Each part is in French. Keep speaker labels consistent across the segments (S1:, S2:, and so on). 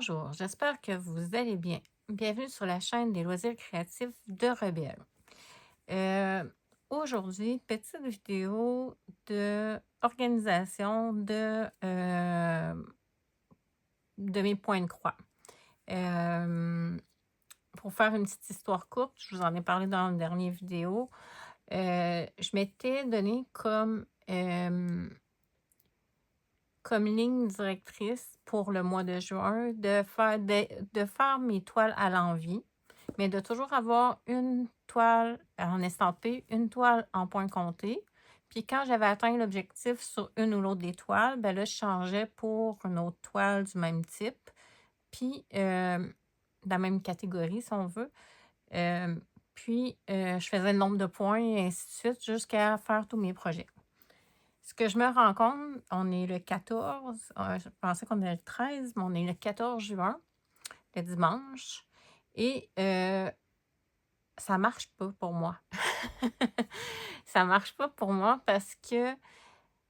S1: Bonjour, j'espère que vous allez bien. Bienvenue sur la chaîne des loisirs créatifs de Rebelle. Euh, Aujourd'hui, petite vidéo de organisation de mes points de croix. Euh, pour faire une petite histoire courte, je vous en ai parlé dans la dernière vidéo. Je m'étais donné comme ligne directrice pour le mois de juin de faire mes toiles à l'envie, mais de toujours avoir une toile en estampé, une toile en point compté. Puis quand j'avais atteint l'objectif sur une ou l'autre des toiles, ben là, je changeais pour une autre toile du même type, puis de la même catégorie, si on veut. Euh, je faisais le nombre de points et ainsi de suite jusqu'à faire tous mes projets. Ce que je me rends compte, on est le 14, je pensais qu'on était le 13, mais on est le 14 juin, le dimanche, et ça marche pas pour moi. Ça marche pas pour moi parce que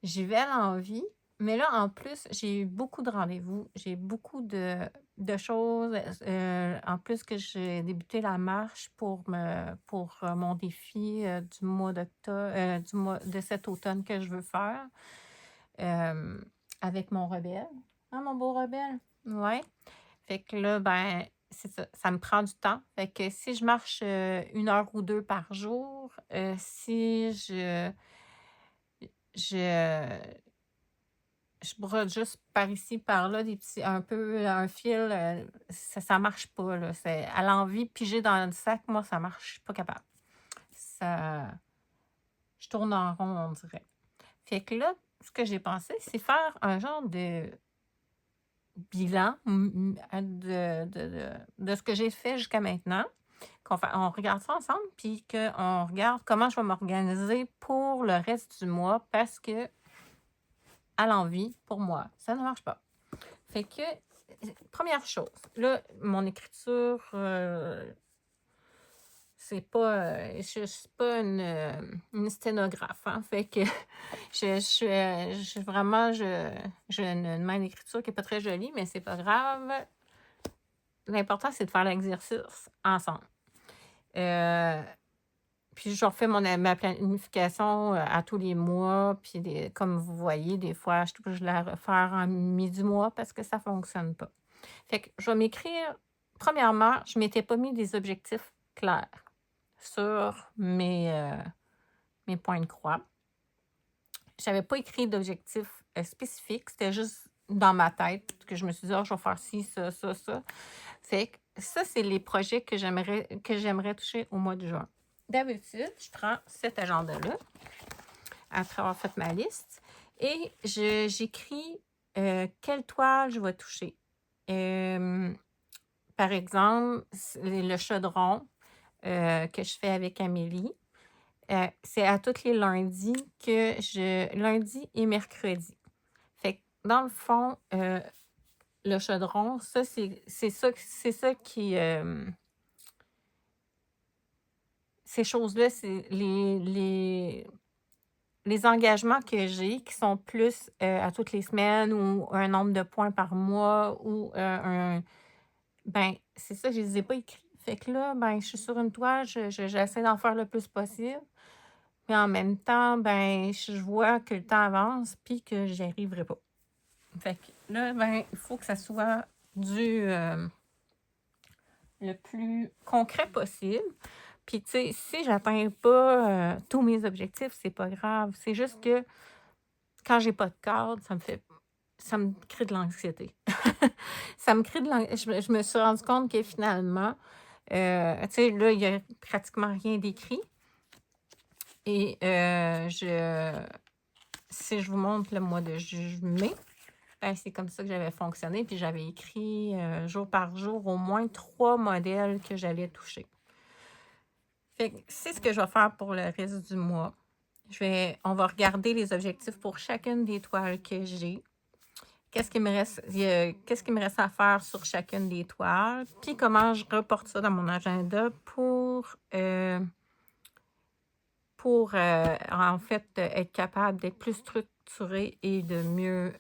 S1: j'y vais à l'envie, mais là, en plus, j'ai eu beaucoup de rendez-vous, j'ai beaucoup de choses. En plus que j'ai débuté la marche pour mon défi du mois d'octobre, de cet automne que je veux faire. euh, Avec mon rebelle. Ah, mon beau rebelle. Ouais. Fait que là, ben, c'est ça. Ça me prend du temps. Fait que si je marche 1 heure ou 2 par jour, si je, je brode juste par ici, par là, des petits, un peu, un fil, ça marche pas, là. C'est à l'envie, piger dans le sac, moi, ça marche. Je suis pas capable. Ça, je tourne en rond, on dirait. Fait que là, ce que j'ai pensé, c'est faire un genre de bilan de ce que j'ai fait jusqu'à maintenant. On regarde ça ensemble, puis qu'on regarde comment je vais m'organiser pour le reste du mois parce que, à l'envie, pour moi, ça ne marche pas. Fait que, première chose, là, mon écriture, c'est pas, je suis pas une sténographe, hein, fait que j'ai une main d'écriture qui est pas très jolie, mais c'est pas grave. L'important, c'est de faire l'exercice ensemble. Euh, Puis je refais ma planification à tous les mois. Puis comme vous voyez, des fois, je touche la refaire en mi-du-mois parce que ça ne fonctionne pas. Fait que je vais m'écrire. Premièrement, je ne m'étais pas mis des objectifs clairs sur mes points de croix. Je n'avais pas écrit d'objectifs spécifiques. C'était juste dans ma tête que je me suis dit, oh, je vais faire ci, ça, ça, ça. Fait que ça, c'est les projets que j'aimerais toucher au mois de juin. D'habitude, je prends cet agenda-là, après avoir fait ma liste, et j'écris quelle toile je vais toucher. Par exemple, le chaudron que je fais avec Amélie, c'est à tous les lundis lundi et mercredi. Fait que dans le fond, le chaudron, ça, c'est ça qui... ces choses-là, c'est les engagements que j'ai qui sont plus à toutes les semaines ou un nombre de points par mois ou ben, c'est ça, je les ai pas écrits. Fait que là, ben, je suis sur une toile, j'essaie d'en faire le plus possible. Mais en même temps, ben, je vois que le temps avance puis que j'y arriverai pas. Fait que là, ben, il faut que ça soit le plus concret possible. Puis, tu sais, si j'atteins pas tous mes objectifs, c'est pas grave. C'est juste que quand j'ai pas de cadre, ça me crée de l'anxiété. Ça me crée de l'anxiété. Je me suis rendu compte que finalement, tu sais, là, il y a pratiquement rien d'écrit. Et si je vous montre le mois de mai, ben, c'est comme ça que j'avais fonctionné. Puis j'avais écrit jour par jour au moins 3 modèles que j'allais toucher. Fait que c'est ce que je vais faire pour le reste du mois. On va regarder les objectifs pour chacune des toiles que j'ai. Qu'est-ce qu'il me reste à faire sur chacune des toiles, puis comment je reporte ça dans mon agenda en fait, être capable d'être plus structurée et de mieux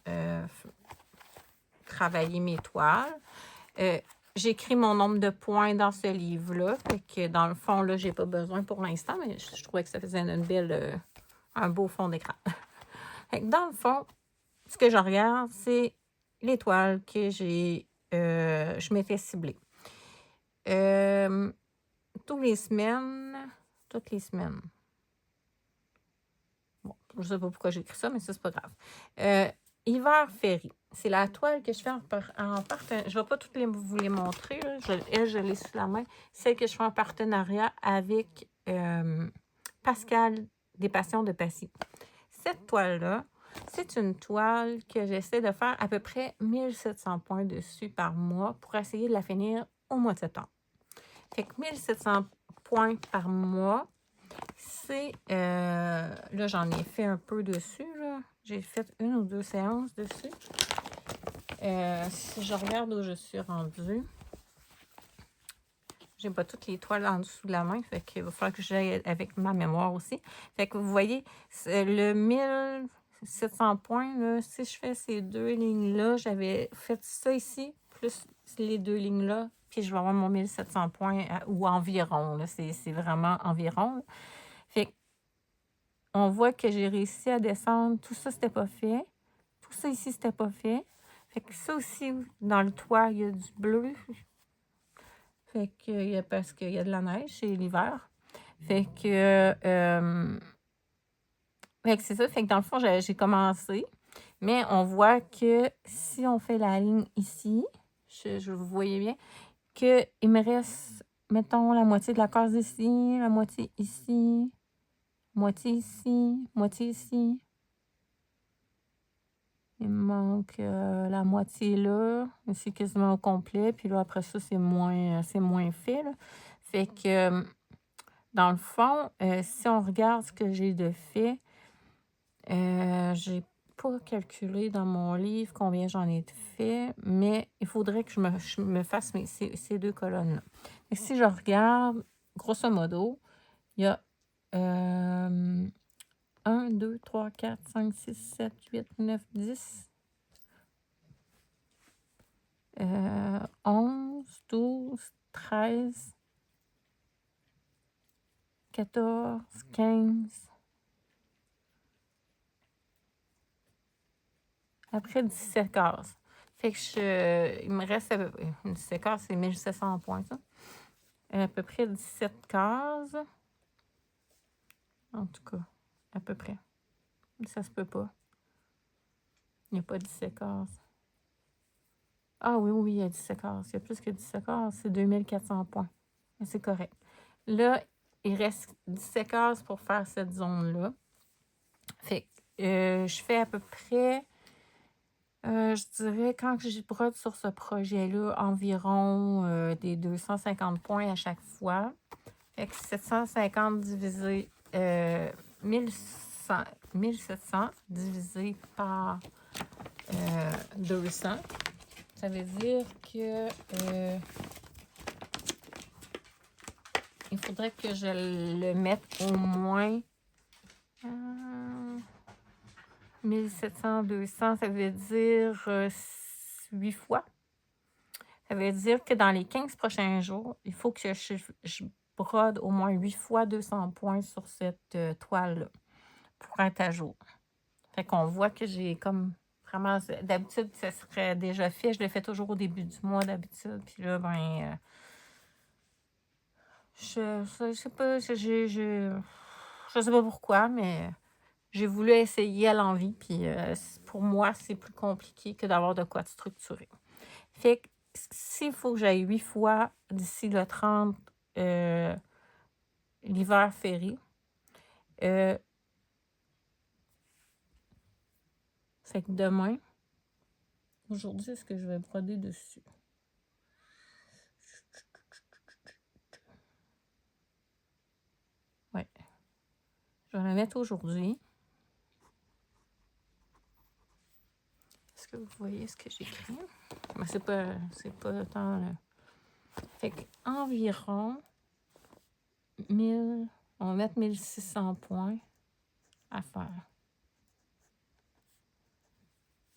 S1: travailler mes toiles. j'écris mon nombre de points dans ce livre-là. Fait que dans le fond, là, j'ai pas besoin pour l'instant, mais je trouvais que ça faisait une belle, un beau fond d'écran. Fait que dans le fond, ce que je regarde, c'est l'étoile que je m'étais ciblée. Toutes les semaines, bon, je sais pas pourquoi j'ai écrit ça, mais ça, c'est pas grave. Hiver Ferry, c'est la toile que je fais en partenariat. Je vais pas toutes vous les montrer, là. Je l'ai sous la main. Celle que je fais en partenariat avec Pascal des Passions de Passy. Cette toile-là, c'est une toile que j'essaie de faire à peu près 1700 points dessus par mois pour essayer de la finir au mois de septembre. Fait que 1700 points par mois, c'est... là, j'en ai fait un peu dessus, là. J'ai fait 1 ou 2 séances dessus. Si je regarde où je suis rendue, j'ai pas toutes les toiles en dessous de la main, fait qu'il va falloir que j'aille avec ma mémoire aussi. Fait que vous voyez, le 1700 points, là, si je fais ces 2 lignes-là, j'avais fait ça ici, plus les 2 lignes-là, puis je vais avoir mon 1700 points ou environ. Là, c'est vraiment environ. Là. Fait que, on voit que j'ai réussi à descendre. Tout ça, c'était pas fait. Tout ça ici, c'était pas fait. Fait que ça aussi, dans le toit, il y a du bleu. Fait que, parce qu'il y a de la neige, c'est l'hiver. Fait que c'est ça. Fait que dans le fond, j'ai commencé. Mais on voit que si on fait la ligne ici, vous voyez bien, qu'il me reste, mettons, la moitié de la case ici, la moitié ici, moitié ici, moitié ici. Il me manque la moitié là, c'est quasiment au complet. Puis là, après ça, c'est moins fait. Là. Fait que, dans le fond, si on regarde ce que j'ai de fait, j'ai pas calculé dans mon livre combien j'en ai fait, mais il faudrait que je me fasse ces 2 colonnes-là. Si je regarde, grosso modo, il y a 1, 2, 3, 4, 5, 6, 7, 8, 9, 10... 11, 12, 13, 14, 15. Après 17 cases. Fait que il me reste 17 cases, c'est 1700 points, ça. À peu près 17 cases. En tout cas, à peu près. Ça se peut pas. Il n'y a pas 17 cases. Ah oui, il y a 17 cases. Il y a plus que 17 cases. C'est 2400 points. Mais c'est correct. Là, il reste 17 cases pour faire cette zone-là. Fait que je fais à peu près, je dirais, quand je brode sur ce projet-là, environ des 250 points à chaque fois. Fait que 750 divisé 1700 divisé par 200. Ça veut dire que il faudrait que je le mette au moins 1700, 200, ça veut dire 8 fois. Ça veut dire que dans les 15 prochains jours, il faut que je brode au moins 8 fois 200 points sur cette toile-là pour être à jour. Fait qu'on voit que j'ai comme vraiment... D'habitude, ça serait déjà fait. Je le fais toujours au début du mois d'habitude. Puis là, je sais pas, je sais pas pourquoi, mais j'ai voulu essayer à l'envie. Puis pour moi, c'est plus compliqué que d'avoir de quoi de structuré. Fait que s'il faut que j'aille 8 fois d'ici le 30 l'hiver Ferry, fait que demain, aujourd'hui, est-ce que je vais broder dessus? Ouais. Je vais la mettre aujourd'hui. Est-ce que vous voyez ce que j'écris? Mais c'est pas tant... Là. Fait qu'environ 1000... On va mettre 1600 points à faire.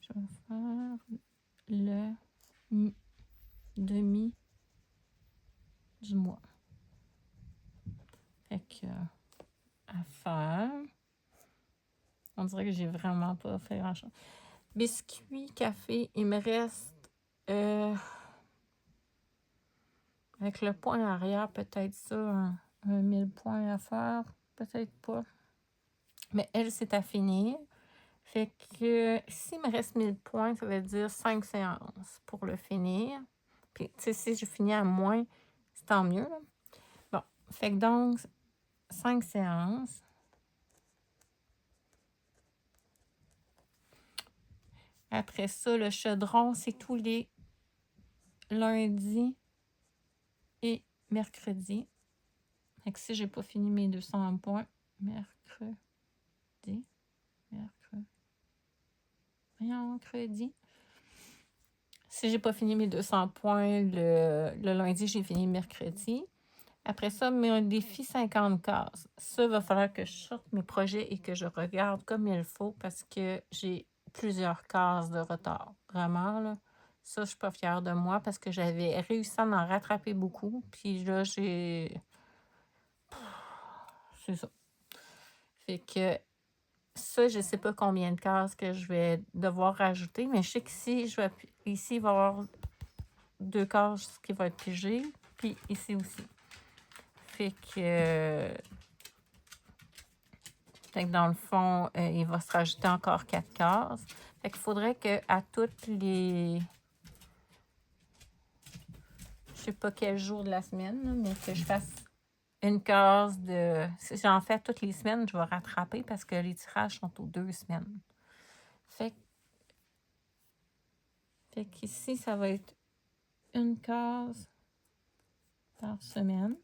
S1: Je vais faire le demi du mois. Fait que, à faire. On dirait que j'ai vraiment pas fait grand-chose. Biscuits, café, il me reste, avec le point arrière, peut-être ça, un 1000 points à faire. Peut-être pas. Mais elle, c'est à finir. Fait que s'il me reste 1000 points, ça veut dire 5 séances pour le finir. Puis, tu sais, si je finis à moins, c'est tant mieux, là. Bon, fait que donc, 5 séances. Après ça, le chaudron, c'est tous les lundis et mercredis. Fait que si j'ai pas fini mes 200 points, mercredi. Si j'ai pas fini mes 200 points le lundi, j'ai fini mercredi. Après ça, un défi 50 cases. Ça, il va falloir que je sorte mes projets et que je regarde comme il faut parce que j'ai plusieurs cases de retard. Vraiment, là. Ça, je suis pas fière de moi parce que j'avais réussi à en rattraper beaucoup. Puis là, c'est ça. Fait que ça, je sais pas combien de cases que je vais devoir rajouter, mais je sais qu'ici, ici, il va y avoir 2 cases qui vont être pigées, puis ici aussi. Fait que dans le fond, il va se rajouter encore 4 cases. Fait qu'il faudrait qu'à toutes les... Je sais pas quel jour de la semaine, là, mais que je fasse une case de... Si j'en fais toutes les semaines, je vais rattraper parce que les tirages sont aux 2 semaines. Fait qu'ici, ça va être une case par semaine.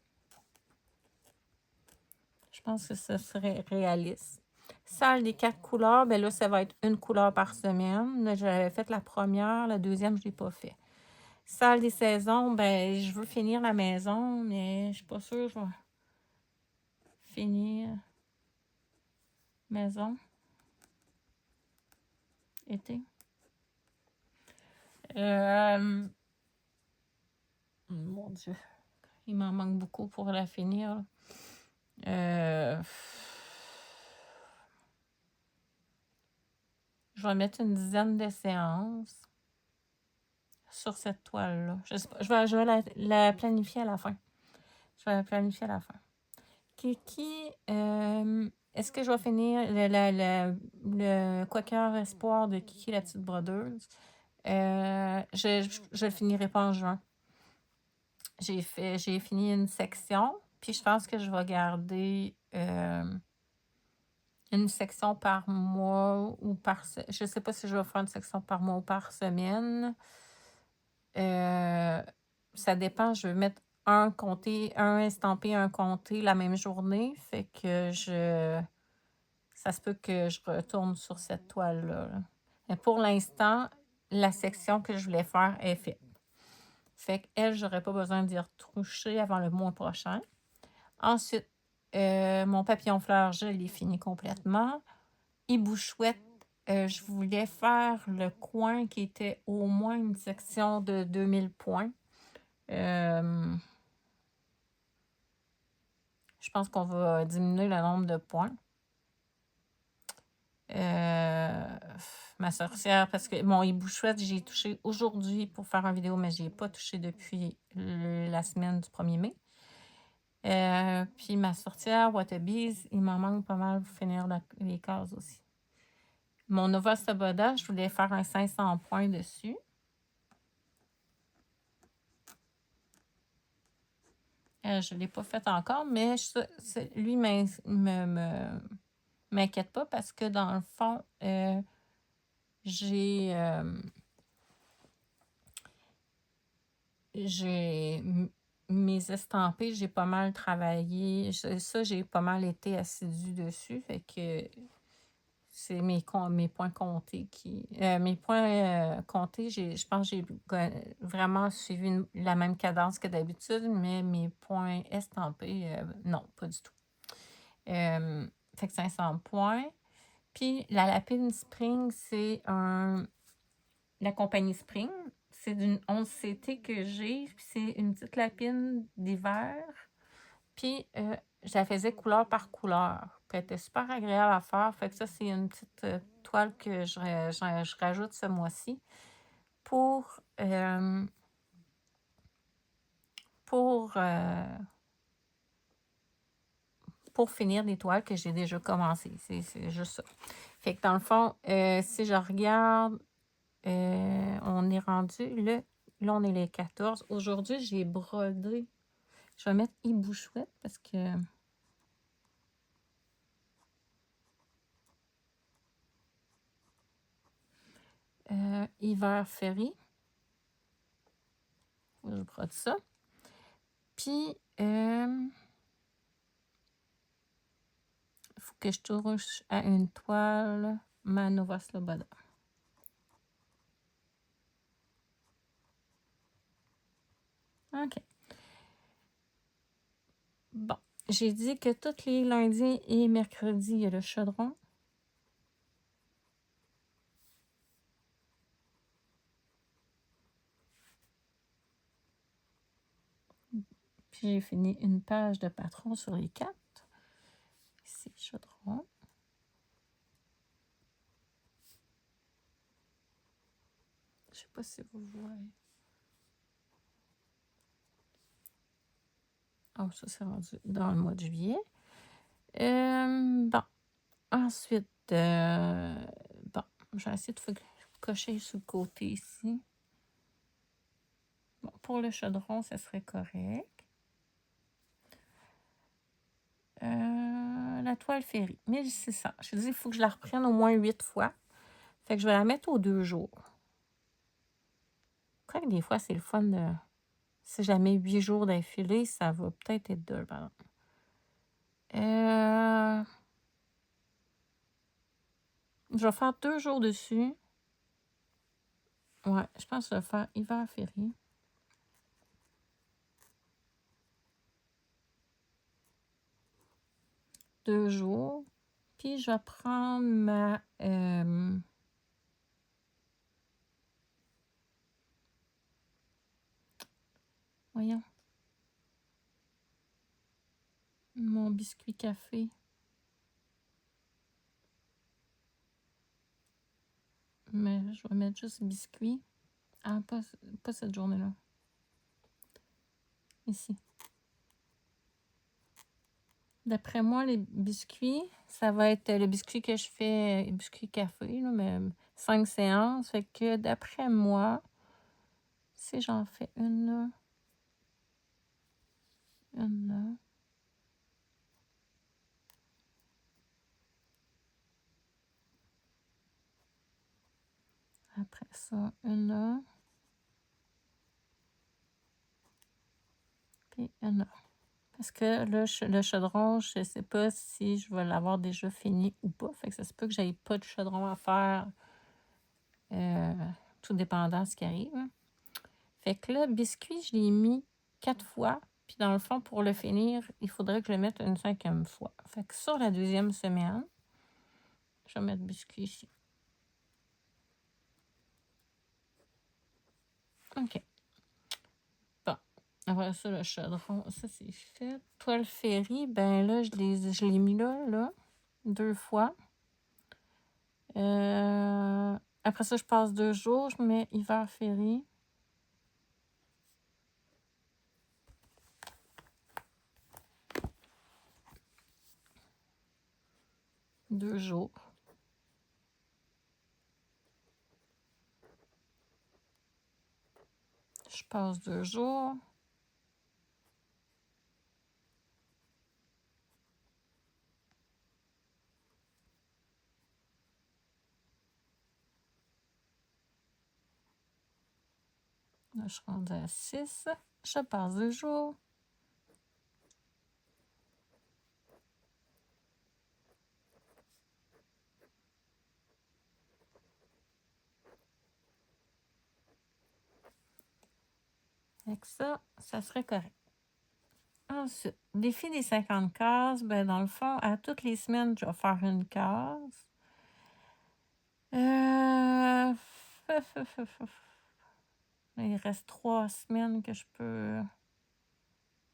S1: Je pense que ce serait réaliste. Salle des 4 couleurs, ben là, ça va être une couleur par semaine. Là, j'avais fait la première, la deuxième, je ne l'ai pas fait. Salle des saisons, ben je veux finir la maison, mais je suis pas sûre que je vais finir maison. Été. Mon Dieu. Il m'en manque beaucoup pour la finir. Je vais mettre une dizaine de séances sur cette toile-là. Je sais pas, je vais la planifier à la fin. Je vais la planifier à la fin. Kiki, est-ce que je vais finir le Quaker Espoir de Kiki la petite brodeuse? Je le finirai pas en juin. J'ai fini une section, puis je pense que je vais garder une section par mois ou par... Je sais pas si je vais faire une section par mois ou par semaine. Ça dépend. Je vais mettre un estampé, un comté la même journée. Fait que ça se peut que je retourne sur cette toile-là. Là. Mais pour l'instant, la section que je voulais faire est faite. Fait qu'elle, j'aurais pas besoin d'y retoucher avant le mois prochain. Ensuite, mon papillon fleur, je l'ai fini complètement. Hibou-chouette, je voulais faire le coin qui était au moins une section de 2000 points. Je pense qu'on va diminuer le nombre de points. Ma sorcière, parce que mon hibou chouette, j'ai touché aujourd'hui pour faire une vidéo, mais je n'ai pas touché depuis la semaine du 1er mai. Puis ma sorcière, Wattabees, il m'en manque pas mal pour finir les cases aussi. Mon Nova Saboda, je voulais faire un 500 points dessus. Je ne l'ai pas fait encore, mais lui m'inquiète pas parce que dans le fond, j'ai mes estampés, j'ai pas mal travaillé. Ça, j'ai pas mal été assidue dessus. Fait que c'est mes points comptés qui. Mes points comptés, je pense que j'ai vraiment suivi la même cadence que d'habitude, mais mes points estampés, non, pas du tout. Fait que 500 points. Puis la lapine Spring, c'est la compagnie Spring. c'est d'une 11CT que j'ai. C'est une petite lapine d'hiver. Puis, je la faisais couleur par couleur. Puis, elle était super agréable à faire. Fait que ça, c'est une petite toile que je rajoute ce mois-ci pour, pour, euh, pour finir des toiles que j'ai déjà commencées. C'est juste ça. Fait que dans le fond, si je regarde, on est rendu là, on est les 14. Aujourd'hui, j'ai brodé. Je vais mettre hibou-chouette parce que hiver féerie. Je brode ça. Puis, il faut que je touche à une toile Manova Sloboda. OK. Bon, j'ai dit que tous les lundis et mercredis, il y a le chaudron. Puis j'ai fini une page de patron sur les 4. Ici, chaudron. Je sais pas si vous voyez. Oh, ça, c'est rendu dans le mois de juillet. Bon. Ensuite, bon, je vais essayer de cocher sur le côté ici. Bon, pour le chaudron, ça serait correct. La toile féerie, 1600. Je dis, il faut que je la reprenne au moins 8 fois. Fait que je vais la mettre aux 2 jours. Quand des fois, c'est le fun de... Si je la mets 8 jours d'affilée, ça va peut-être être dur, pardon. Je vais faire 2 jours dessus. Ouais, je pense que je vais faire hiver féerie. Deux jours. Puis je vais prendre ma... voyons. Mon biscuit café. Mais je vais mettre juste biscuit. Ah, pas cette journée-là. Ici. D'après moi, les biscuits, ça va être le biscuit que je fais, biscuit café, là, mais 5 séances. Fait que d'après moi, si j'en fais une là, une là. Après ça, une là. Puis une là. Parce que là, le chaudron, je ne sais pas si je vais l'avoir déjà fini ou pas. Fait que ça se peut que j'aille pas de chaudron à faire. Tout dépendant de ce qui arrive. Fait que là, biscuit, je l'ai mis 4 fois. Puis dans le fond, pour le finir, il faudrait que je le mette une 5e fois. Fait que sur la 2e semaine, je vais mettre biscuit ici. OK. Bon. Après ça, le chaudron, ça c'est fait. Toile féerie, ben là, je l'ai mis là, 2 fois. Après ça, je passe 2 jours, je mets hiver féerie. Deux jours. Je passe 2 jours. Là, je suis rendue à 6. Je passe 2 jours. Avec ça, ça serait correct. Ensuite, défi des 50 cases, ben dans le fond, à toutes les semaines, je vais faire une case. Il reste 3 semaines que je peux...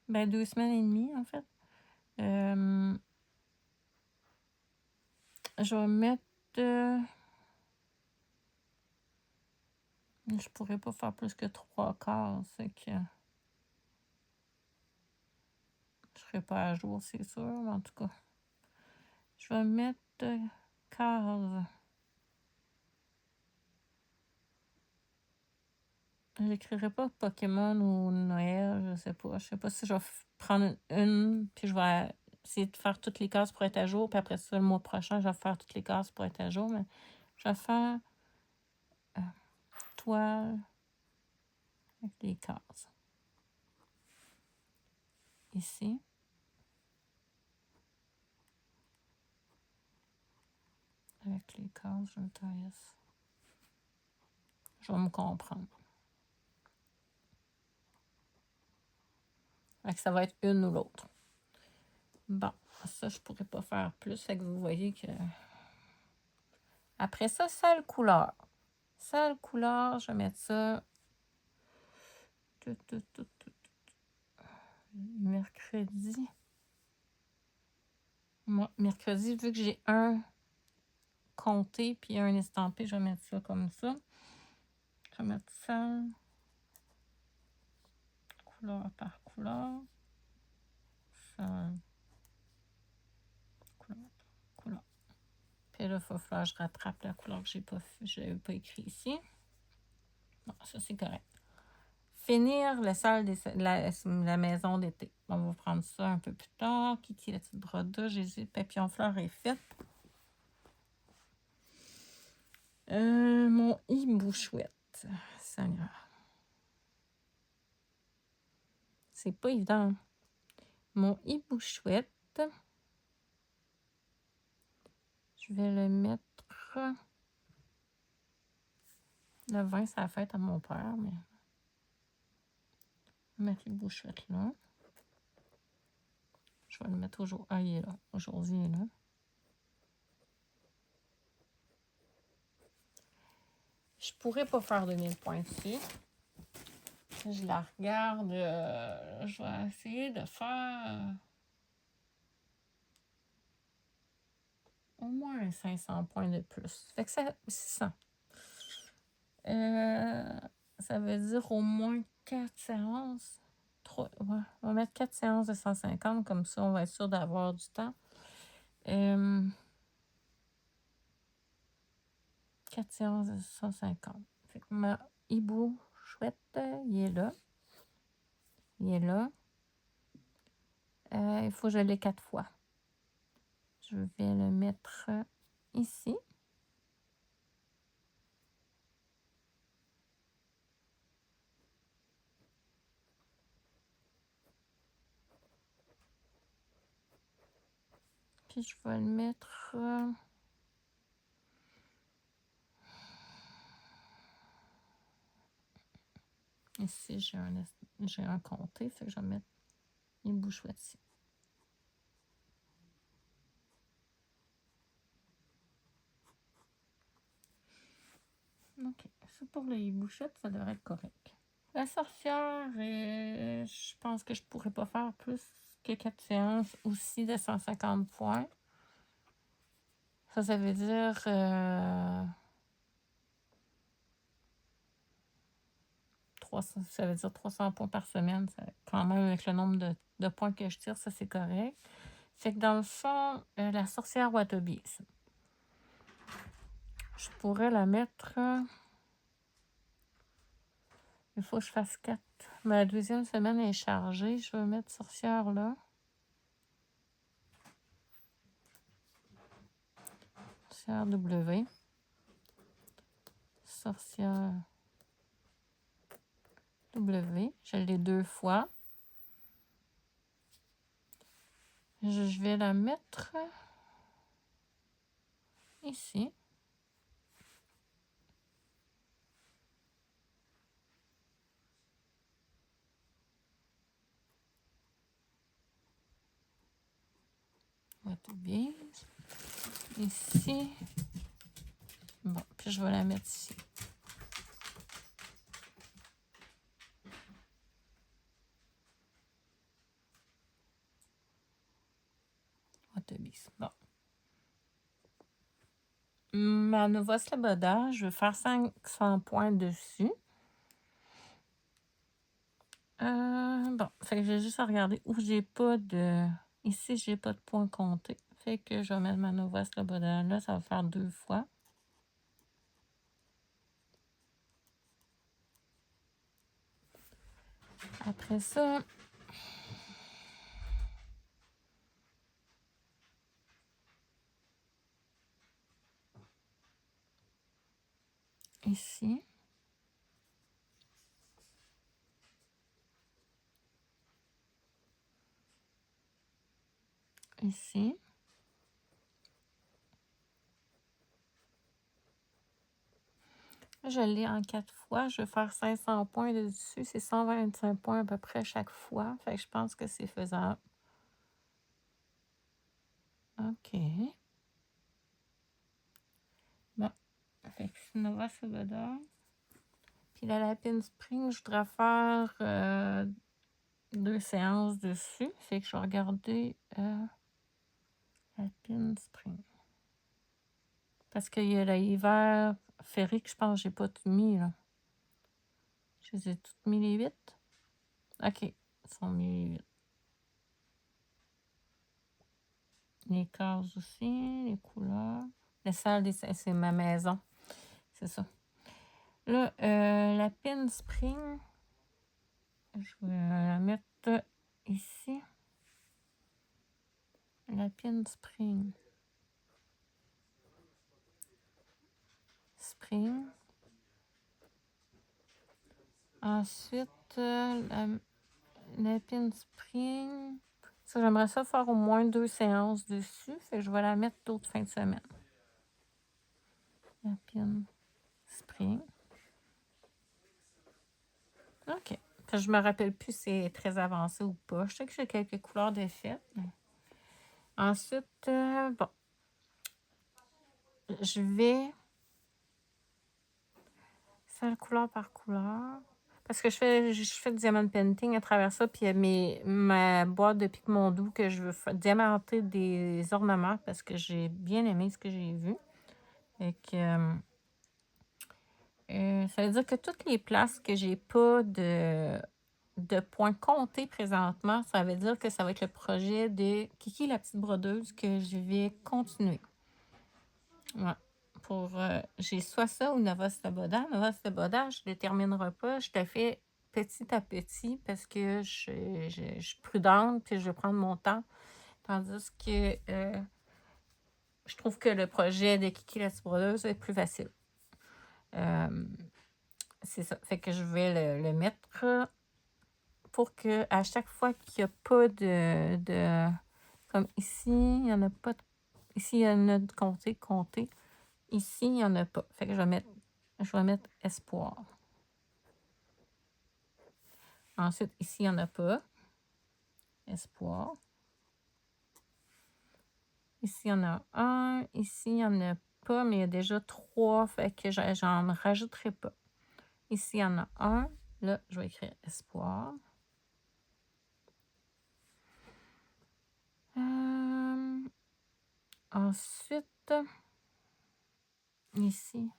S1: Ben, 2 semaines et demie, en fait. Je vais mettre... je pourrais pas faire plus que 3/4. C'est que... Je serai pas à jour, c'est sûr. Mais en tout cas, je vais mettre 15. J'écrirai pas Pokémon ou Noël, je sais pas. Je sais pas si je vais prendre une, puis je vais essayer de faire toutes les cases pour être à jour, puis après ça, le mois prochain, je vais faire toutes les cases pour être à jour, mais je vais faire toile avec les cases. Ici. Avec les cases, je le taille. Je vais me comprendre. Fait que ça va être une ou l'autre. Bon, ça, je pourrais pas faire plus. Fait que vous voyez que... Après ça, seule couleur. Seule couleur, je vais mettre ça... Mercredi. Moi, mercredi, vu que j'ai un compté puis un estampé, je vais mettre ça comme ça. Je vais mettre ça couleur par couleur. Ça, couleur par couleur. Puis là, il va falloir que je rattrape la couleur que je n'avais pas écrit ici. Bon, ça, c'est correct. Finir la maison d'été. On va prendre ça un peu plus tard. Kiki, la petite brodeuse, j'ai dit papillon fleur est faite. Mon hibou chouette. Seigneur. C'est pas évident. Mon hibou chouette. Je vais le mettre... Le 20, c'est la fête à mon père, mais... Je vais mettre l'hibou chouette là. Je vais le mettre aujourd'hui. Ah, il est là. Aujourd'hui, il est là. Je pourrais pas faire 2000 points ici. Je la regarde. Je vais essayer de faire au moins 500 points de plus. Fait que ça, 600. Ça veut dire au moins 4 séances. 3, ouais, on va mettre 4 séances de 150, comme ça, on va être sûr d'avoir du temps. 4 séances de 150. Fait que ma hibou chouette, il est là. Il est là. Il faut que je l'ai 4 fois. Je vais le mettre ici. Puis je vais le mettre... ici, j'ai un comté, fait que je vais mettre hibou chouette ici. OK. Ça pour le hibou chouette, ça devrait être correct. La sorcière, je pense que je pourrais pas faire plus que 4 séances aussi de 150 points. Ça veut dire... ça veut dire 300 points par semaine. Ça, quand même, avec le nombre de points que je tire, ça, c'est correct. Fait que dans le fond, la sorcière Watobi, je pourrais la mettre... il faut que je fasse 4. Mais la deuxième semaine est chargée. Je vais mettre sorcière là. Sorcière W. Sorcière W. Je l'ai 2 fois. Je vais la mettre ici. Watobi. Ici. Bon, puis je vais la mettre ici. boîte de bis. Bon. Ma Nova Sloboda, je vais faire 500 points dessus. Bon, fait que j'ai juste à regarder où j'ai pas de... Ici, j'ai pas de points comptés. Fait que je vais mettre ma Nova Sloboda là, ça va faire 2 fois. Après ça... Ici. Ici. Je l'ai en 4 fois. Je vais faire 500 points dessus. C'est 125 points à peu près chaque fois. Fait que je pense que c'est faisable. OK. Bon. Fait que c'est Nova Sloboda. Puis la Lapin Spring, je voudrais faire 2 séances dessus. Fait que je vais regarder Lapin Spring. Parce qu'il y a l'hiver ferrique, je pense que j'ai pas tout mis, là. Je les ai toutes mis les 8. OK. Ils sont mis les 8. Les cases aussi, les couleurs. La salle des... C'est ma maison. C'est ça. Là, la pin spring, je vais la mettre ici. La pin spring. Spring. Ensuite, la pin spring. Ça, j'aimerais ça faire au moins 2 séances dessus. Fait que je vais la mettre d'autres fins de semaine. La pin spring. OK. Je me rappelle plus si c'est très avancé ou pas. Je sais que j'ai quelques couleurs de fête. Ensuite, bon. Je vais... faire couleur par couleur. Parce que je fais du diamond painting à travers ça. Puis il y a ma boîte de Picmondou que je veux diamanter des ornements parce que j'ai bien aimé ce que j'ai vu. Et que... ça veut dire que toutes les places que j'ai pas de points comptés présentement, ça veut dire que ça va être le projet de Kiki la petite brodeuse que je vais continuer. Ouais. J'ai soit ça ou Nova Sloboda. Nova Sloboda, je ne le terminerai pas. Je te fais petit à petit parce que je suis prudente puis je vais prendre mon temps. Tandis que je trouve que le projet de Kiki la petite brodeuse est plus facile. C'est ça. Fait que je vais le mettre pour que à chaque fois qu'il n'y a pas de comme ici, il n'y en a pas. Ici, il y en a de compter. Ici, il n'y en a pas. Fait que je vais mettre espoir. Ensuite, ici, il n'y en a pas. Espoir. Ici, il y en a un. Ici, il n'y en a pas, mais il y a déjà 3. Fait que j'en rajouterai pas. Ici, il y en a un. Là, je vais écrire espoir. Ensuite, ici.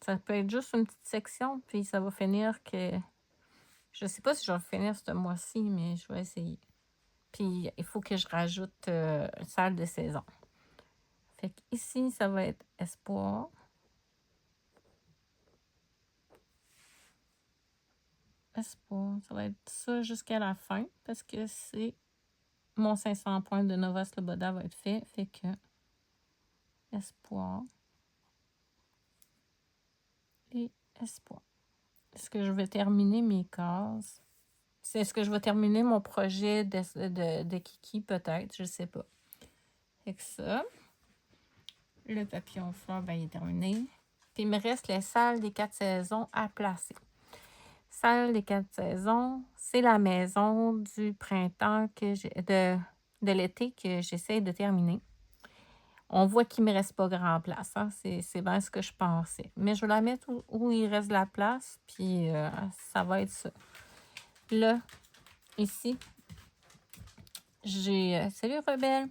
S1: Ça peut être juste une petite section, puis ça va finir que... Je sais pas si je vais finir ce mois-ci, mais je vais essayer. Puis, il faut que je rajoute salle de saison. Fait que ici, ça va être espoir. Espoir. Ça va être ça jusqu'à la fin parce que c'est mon 500 points de Nova Sloboda va être fait. Fait que espoir et espoir. Est-ce que je vais terminer mes cases? Est-ce que je vais terminer mon projet de Kiki? Peut-être, je sais pas. Fait que ça. Le papillon fleur, ben, il est terminé. Puis il me reste la salle des 4 saisons à placer. Salle des 4 saisons, c'est la maison du printemps de l'été que j'essaie de terminer. On voit qu'il ne me reste pas grand place. Hein? C'est bien ce que je pensais. Mais je vais la mettre où il reste de la place. Puis ça va être ça. Là, ici, Salut Rebelle!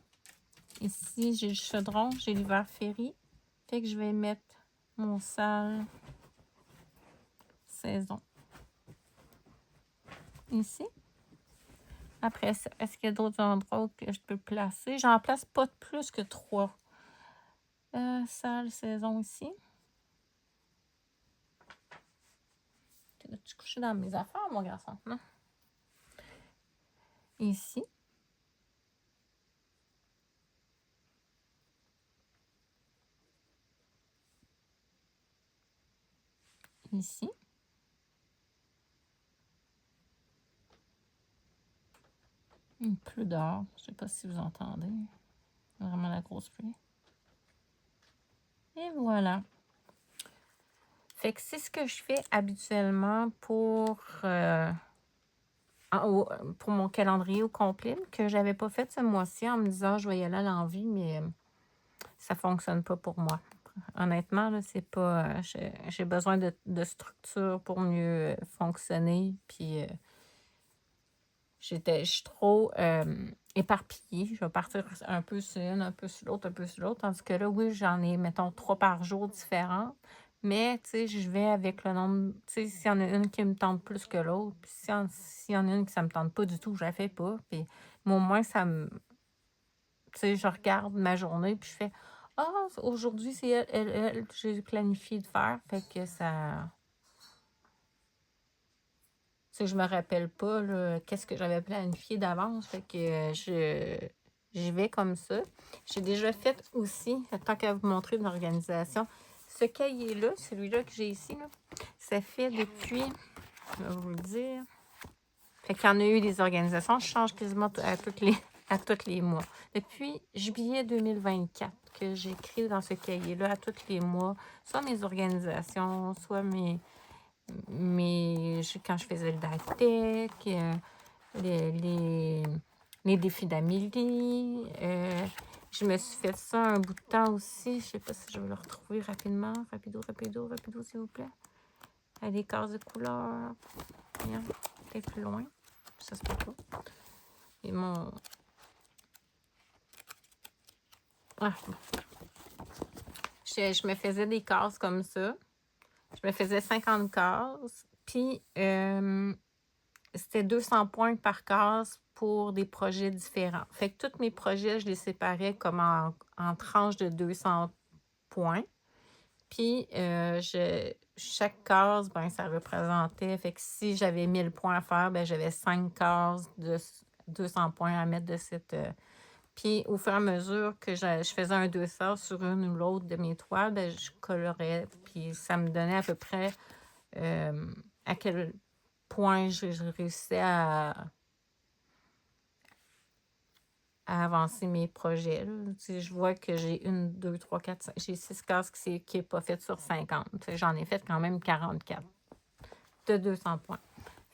S1: Ici, j'ai le chaudron, j'ai l'hiver ferry. Fait que je vais mettre mon sale saison ici. Après ça, est-ce qu'il y a d'autres endroits que je peux placer? J'en place pas plus que 3. Sale saison ici. Tu couché dans mes affaires, mon garçon? Non? Ici. Ici. Il pleut dehors. Je sais pas si vous entendez. Vraiment la grosse pluie. Et voilà. Fait que c'est ce que je fais habituellement pour mon calendrier au complet, que j'avais pas fait ce mois-ci en me disant je vais y aller à l'envie, mais ça fonctionne pas pour moi. Honnêtement, là, c'est pas. J'ai besoin de structure pour mieux fonctionner. Puis je suis trop éparpillée. Je vais partir un peu sur une, un peu sur l'autre, un peu sur l'autre. Tandis que là, oui, j'en ai, mettons, 3 par jour différentes. Mais, tu sais, je vais avec le nombre. Tu sais, s'il y en a une qui me tente plus que l'autre, puis s'il y en a une qui ça me tente pas du tout, je la fais pas. Puis, mais au moins, ça me. Tu sais, je regarde ma journée, puis je fais ah, aujourd'hui, c'est elle que j'ai planifié de faire. Fait que ça. Tu sais, je me rappelle pas là, qu'est-ce que j'avais planifié d'avance. Fait que j'y vais comme ça. J'ai déjà fait aussi, tant qu'à vous montrer une organisation, ce cahier-là, celui-là que j'ai ici, là, ça fait depuis, je vais vous le dire. Fait qu'il y en a eu des organisations, je change quasiment à tous les mois. Depuis juillet 2024 que j'écris dans ce cahier-là à tous les mois, soit mes organisations, soit quand je faisais le dive tech, les, les, les défis d'Amélie. Je me suis fait ça un bout de temps aussi. Je sais pas si je vais le retrouver rapidement. Rapido, s'il vous plaît. Les cases de couleur. Peut-être plus loin. Ça se peut pas. Et mon. Ah, bon. Je me faisais des cases comme ça. Je me faisais 50 cases. Puis, c'était 200 points par case pour des projets différents. Fait que tous mes projets, je les séparais comme en tranches de 200 points. Puis, chaque case, ben, ça représentait. Fait que si j'avais 1000 points à faire, ben, j'avais 5 cases de 200 points à mettre de cette. Puis, au fur et à mesure que je faisais un 200 sur une ou l'autre de mes toiles, ben, je colorais. Puis, ça me donnait à peu près à quel point je réussissais à avancer mes projets. Là. Tu sais, je vois que j'ai 1, 2, 3, 4, 5. J'ai 6 cases qui n'est pas faite sur 50. Tu sais, j'en ai fait quand même 44 de 200 points.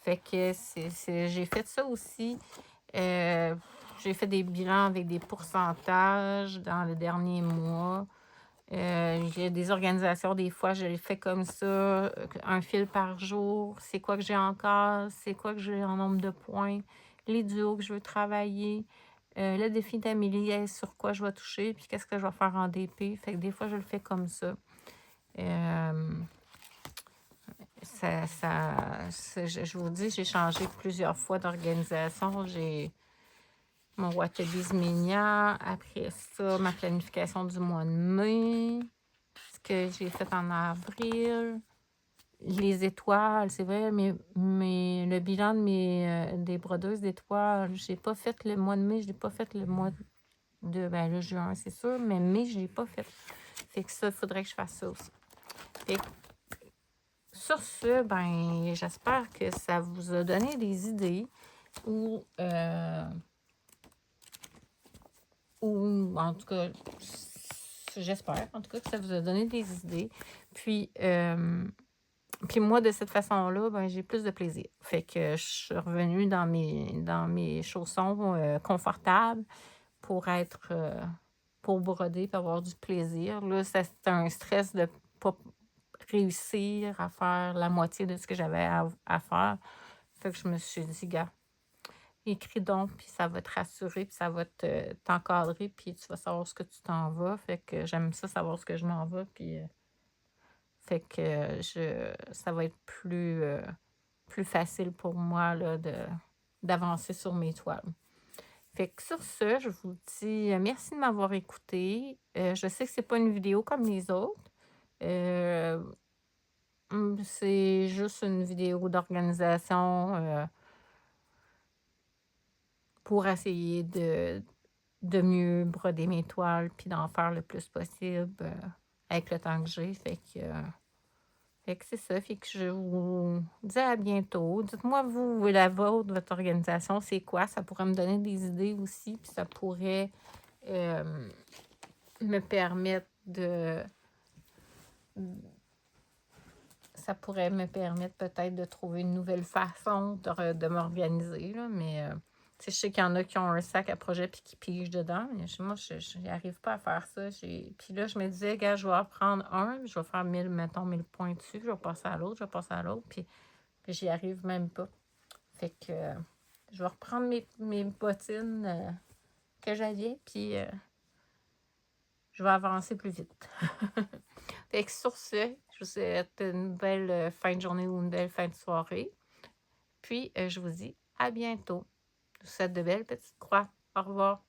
S1: Fait que j'ai fait ça aussi. J'ai fait des bilans avec des pourcentages dans le dernier mois. J'ai des organisations, des fois, je les fais comme ça, un fil par jour. C'est quoi que j'ai encore? C'est quoi que j'ai en nombre de points? Les duos que je veux travailler. Le défi d'Amélie, sur quoi je vais toucher, puis qu'est-ce que je vais faire en DP. Fait que des fois, je le fais comme ça. Je vous dis, j'ai changé plusieurs fois d'organisation. J'ai mon Waterbees Minia. Après ça, ma planification du mois de mai. Ce que j'ai fait en avril. Les étoiles, c'est vrai, mais le bilan des brodeuses d'étoiles, j'ai pas fait le mois de mai, je l'ai pas fait le mois le juin, c'est sûr, mais mai, je l'ai pas fait. Fait que ça, il faudrait que je fasse ça aussi. Fait que, sur ce, ben, j'espère que ça vous a donné des idées ou en tout cas, j'espère en tout cas que ça vous a donné des idées. Puis moi, de cette façon-là, ben, j'ai plus de plaisir. Fait que je suis revenue dans mes chaussons confortables pour pour broder et avoir du plaisir. Là, c'est un stress de ne pas réussir à faire la moitié de ce que j'avais à faire. Fait que je me suis dit, gars, écris donc, puis ça va te rassurer, puis ça va t'encadrer, puis tu vas savoir ce que tu t'en vas. Fait que j'aime ça, savoir ce que je m'en vais, puis fait que ça va être plus facile pour moi là, d'avancer sur mes toiles. Fait que sur ce, je vous dis merci de m'avoir écouté. Je sais que c'est pas une vidéo comme les autres. Euh, c'est juste une vidéo d'organisation pour essayer de mieux broder mes toiles puis d'en faire le plus possible avec le temps que j'ai. Fait que c'est ça. Fait que je vous dis à bientôt. Dites-moi, vous, la vôtre, votre organisation, c'est quoi? Ça pourrait me donner des idées aussi, puis ça pourrait me permettre peut-être de trouver une nouvelle façon de m'organiser, là, mais je sais qu'il y en a qui ont un sac à projet puis qui pigent dedans. Mais moi, je n'y arrive pas à faire ça. Puis là, je me disais, gars, je vais en prendre un, je vais faire 1000 points dessus, je vais passer à l'autre, je vais passer à l'autre, puis j'y arrive même pas. Fait que je vais reprendre mes bottines que j'avais, puis je vais avancer plus vite. Fait que sur ce, je vous souhaite une belle fin de journée ou une belle fin de soirée. Puis, je vous dis à bientôt. Je vous souhaite de belles petites croix. Au revoir.